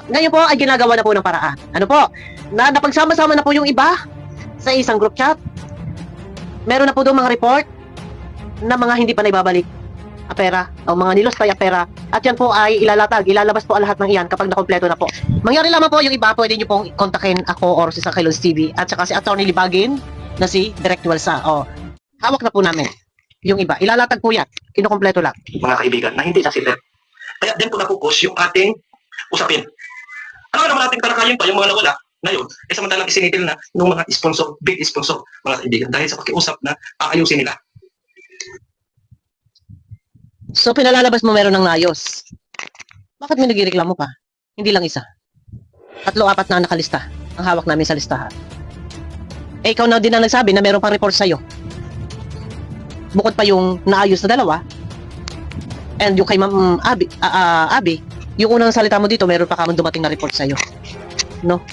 Ngayon po ay ginagawa na po ng paraan. Ano po? Na napagsama-sama na po yung iba sa isang group chat. Meron na po doon mga report na mga hindi pa naibabalik ang pera o mga nilos pa yung pera, at yan po ay ilalabas po ang lahat ng iyan kapag nakompleto na po. Mangyari lamang po yung iba, pwede nyo pong kontakin ako or si Sangkilons TV at saka si Attorney Libagin na si Direct Walsa. O, hawak na po namin yung iba. Ilalatag po yan. Kinukompleto lang. Mga kaibigan, na hindi sensitive. Kaya din po na-focus yung ating usapin. Ano naman nating talakayin pa yung mga nawala ngayon, samantalang isinitil na ng mga sponsor, big sponsor, mga kaibigan, dahil sa pakiusap na aayusin nila. So, pinalalabas mo meron ng naayos. Bakit may nagreklamo pa? Hindi lang isa. 3-4 na nakalista ang hawak namin sa listahan. Eh, ikaw na din ang nagsabi na meron pang report sa'yo. Bukod pa yung naayos na 2, and yung kay Ma'am Abby, yung unang salita mo dito, meron pa kamang dumating na report sa'yo. No?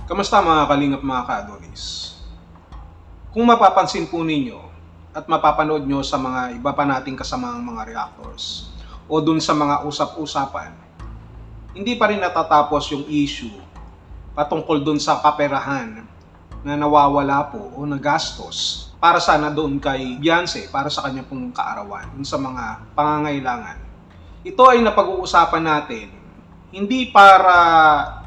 Kamusta mga kalingap, mga ka-Adonis? Kung mapapansin po ninyo at mapapanood nyo sa mga iba pa nating kasamaang mga reactors o dun sa mga usap-usapan, hindi pa rin natatapos yung issue patungkol dun sa kaperahan na nawawala po o nagastos para sana doon kay Beyonce, para sa kanya pong kaarawan, dun sa mga pangangailangan. Ito ay napag-uusapan natin hindi para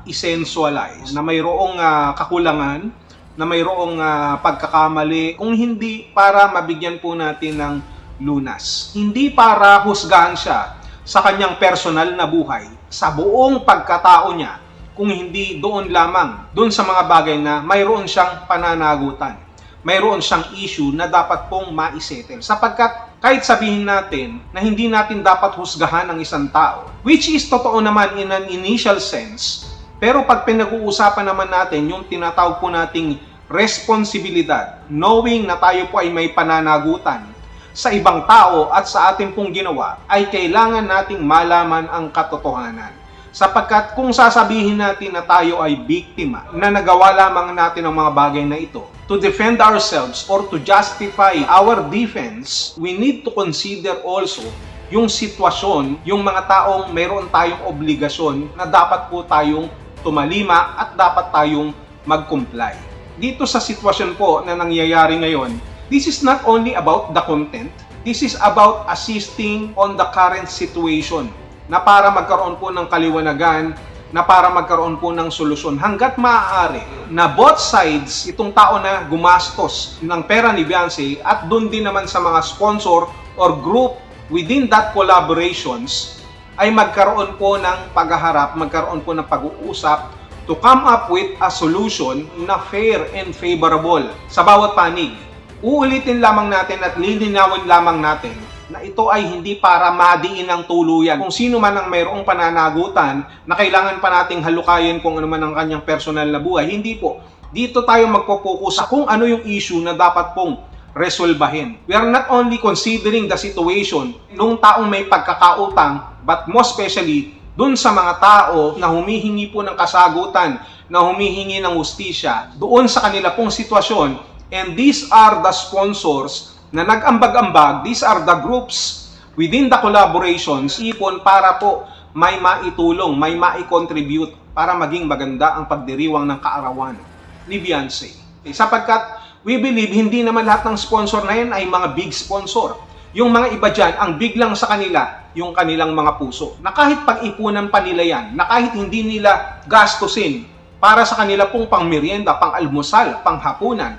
i-sensualize na mayroong kakulangan, na mayroong pagkakamali, kung hindi para mabigyan po natin ng lunas. Hindi para husgahan siya sa kanyang personal na buhay, sa buong pagkatao niya, kung hindi doon lamang, doon sa mga bagay na mayroon siyang pananagutan, mayroon siyang issue na dapat pong maisettle. Sapagkat kahit sabihin natin na hindi natin dapat husgahan ang isang tao, which is totoo naman in an initial sense, pero pag pinag-uusapan naman natin yung tinatawag po nating responsibilidad, knowing na tayo po ay may pananagutan sa ibang tao at sa ating pong ginawa, ay kailangan nating malaman ang katotohanan. Sapagkat kung sasabihin natin na tayo ay biktima, na nagawa lamang natin ang mga bagay na ito to defend ourselves or to justify our defense, we need to consider also yung sitwasyon, yung mga taong mayroon tayong obligasyon na dapat po tayong tumalima at dapat tayong mag-comply. Dito sa sitwasyon po na nangyayari ngayon, this is not only about the content, this is about assisting on the current situation na para magkaroon po ng kaliwanagan, na para magkaroon po ng solusyon hanggat maaari na both sides, itong tao na gumastos ng pera ni Beyonce at doon din naman sa mga sponsor or group within that collaborations, ay magkaroon po ng paghaharap, magkaroon po ng pag-uusap to come up with a solution na fair and favorable sa bawat panig. Uulitin lamang natin at lilinawin lamang natin na ito ay hindi para madiin ng tuluyan. Kung sino man ang mayroong pananagutan na kailangan pa nating halukayin kung ano man ang kanyang personal na buhay, hindi po. Dito tayo magpo-focus sa kung ano yung issue na dapat pong resolbahin. We are not only considering the situation nung taong may pagkakautang, but most especially dun sa mga tao na humihingi po ng kasagutan, na humihingi ng hustisya doon sa kanila pong sitwasyon. And these are the sponsors na nag-ambag-ambag, these are the groups within the collaborations, ipon para po may maitulong, may mai-contribute para maging maganda ang pagdiriwang ng kaarawan ni Beyonce. Sapagkat we believe hindi naman lahat ng sponsor na yan ay mga big sponsor. Yung mga iba dyan, ang big lang sa kanila, yung kanilang mga puso. Na kahit pag-ipunan pa nila yan, na kahit hindi nila gastusin para sa kanila pong pang-merienda, pang-almusal, pang-hapunan,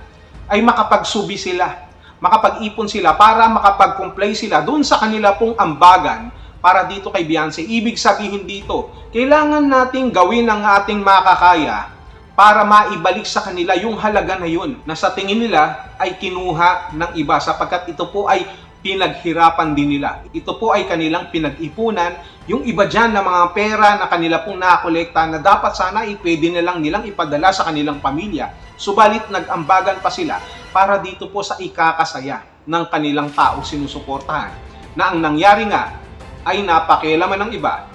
ay makapagsubi sila, makapag-ipon sila para makapag-comply sila doon sa kanila pong ambagan para dito kay Beyonce. Ibig sabihin dito, kailangan nating gawin ang ating makakaya para maibalik sa kanila yung halaga na yun na sa tingin nila ay kinuha ng iba sapagkat ito po ay pinaghirapan din nila. Ito po ay kanilang pinag-ipunan. Yung iba dyan na mga pera na kanila pong nakakolekta na dapat sana pwede na lang nilang ipadala sa kanilang pamilya. Subalit nag-ambagan pa sila para dito po sa ikakasaya ng kanilang tao sinusuportahan. Na ang nangyari nga ay napakialaman ng iba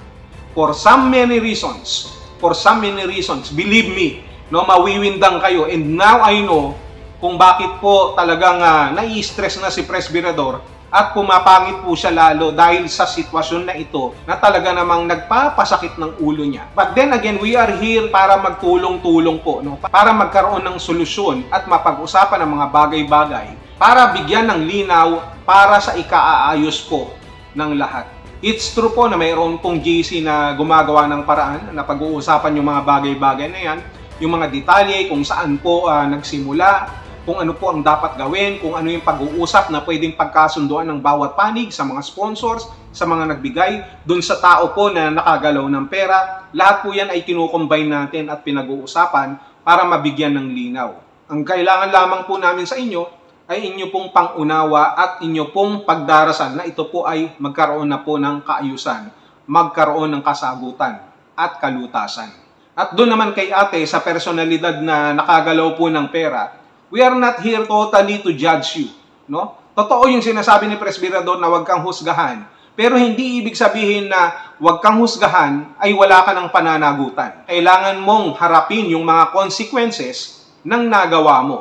for some many reasons. For some many reasons, believe me, no, mawiwindang kayo. And now I know kung bakit po talagang nai-stress na si Presbyrador at pumapangit po siya lalo dahil sa sitwasyon na ito na talaga namang nagpapasakit ng ulo niya. But then again, we are here para magtulong-tulong po, no? Para magkaroon ng solusyon at mapag-usapan ng mga bagay-bagay para bigyan ng linaw para sa ikaaayos po ng lahat. It's true po na mayroon pong GC na gumagawa ng paraan na pag-uusapan yung mga bagay-bagay na yan, yung mga detalye kung saan po nagsimula, kung ano po ang dapat gawin, kung ano yung pag-uusap na pwedeng pagkasunduan ng bawat panig sa mga sponsors, sa mga nagbigay, dun sa tao po na nakagalaw ng pera. Lahat po yan ay kinukombine natin at pinag-uusapan para mabigyan ng linaw. Ang kailangan lamang po namin sa inyo ay inyo pong pangunawa at inyo pong pagdarasan na ito po ay magkaroon na po ng kaayusan, magkaroon ng kasagutan at kalutasan. At doon naman kay ate sa personalidad na nakagalaw po ng pera, we are not here totally to judge you, no? Totoo yung sinasabi ni Presbyterador na huwag kang husgahan, pero hindi ibig sabihin na huwag kang husgahan ay wala ka ng pananagutan. Kailangan mong harapin yung mga consequences ng nagawa mo.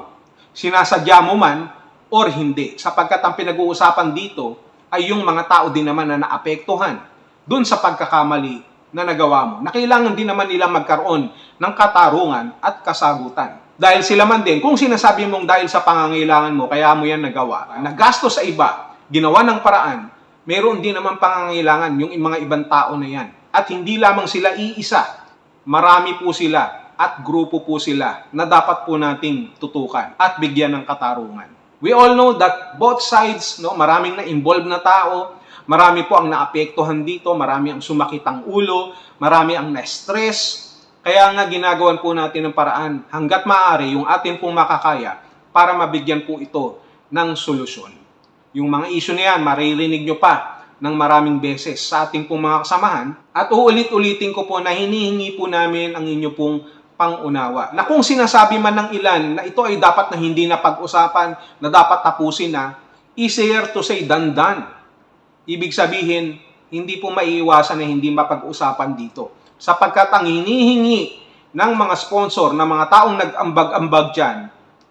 Sinasadya mo man or hindi, sapagkat ang pinag-uusapan dito ay yung mga tao din naman na naapektuhan dun sa pagkakamali na nagawa mo, na kailangan din naman nila magkaroon ng katarungan at kasagutan. Dahil sila man din, kung sinasabi mong dahil sa pangangailangan mo, kaya mo yan nagawa, nagasto sa iba, ginawa ng paraan, meron din naman pangangailangan yung mga ibang tao na yan. At hindi lamang sila iisa, marami po sila at grupo po sila na dapat po nating tutukan at bigyan ng katarungan. We all know that both sides, no, maraming na involved na tao, marami po ang naapektuhan dito, marami ang sumakit ang ulo, marami ang na-stress. Kaya nga ginagawan po natin ng paraan hanggat maaari yung atin pong makakaya para mabigyan po ito ng solusyon. Yung mga issue na yan, maririnig nyo pa ng maraming beses sa ating pong mga kasamahan at uulit-ulitin ko po na hinihingi po namin ang inyo pong pangunawa. Na kung sinasabi man ng ilan na ito ay dapat na hindi na pag-usapan, na dapat tapusin na, easier to say than done. Ibig sabihin, hindi po maiiwasan na hindi mapag-usapan dito. Sapagkat ang hinihingi ng mga sponsor, ng mga taong nag-ambag-ambag dyan,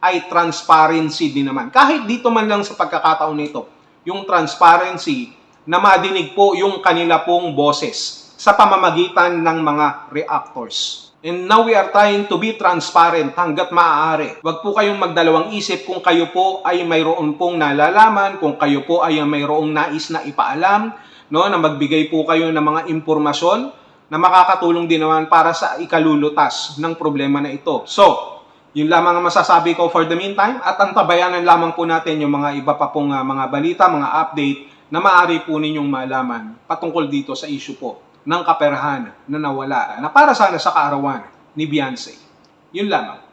ay transparency din naman. Kahit dito man lang sa pagkakataon nito, yung transparency na madinig po yung kanila pong boses sa pamamagitan ng mga reactors. And now we are trying to be transparent hanggat maaari. Huwag po kayong magdalawang isip kung kayo po ay mayroon pong nalalaman, kung kayo po ay mayroong nais na ipaalam, no, na magbigay po kayo ng mga impormasyon na makakatulong din naman para sa ikalulutas ng problema na ito. So, yun lamang ang masasabi ko for the meantime at antabayanan lamang po natin yung mga iba pa pong mga balita, mga update na maaari po ninyong malaman patungkol dito sa issue po ng kaperahan na nawala na para sana sa kaarawan ni Beyonce. Yun lamang.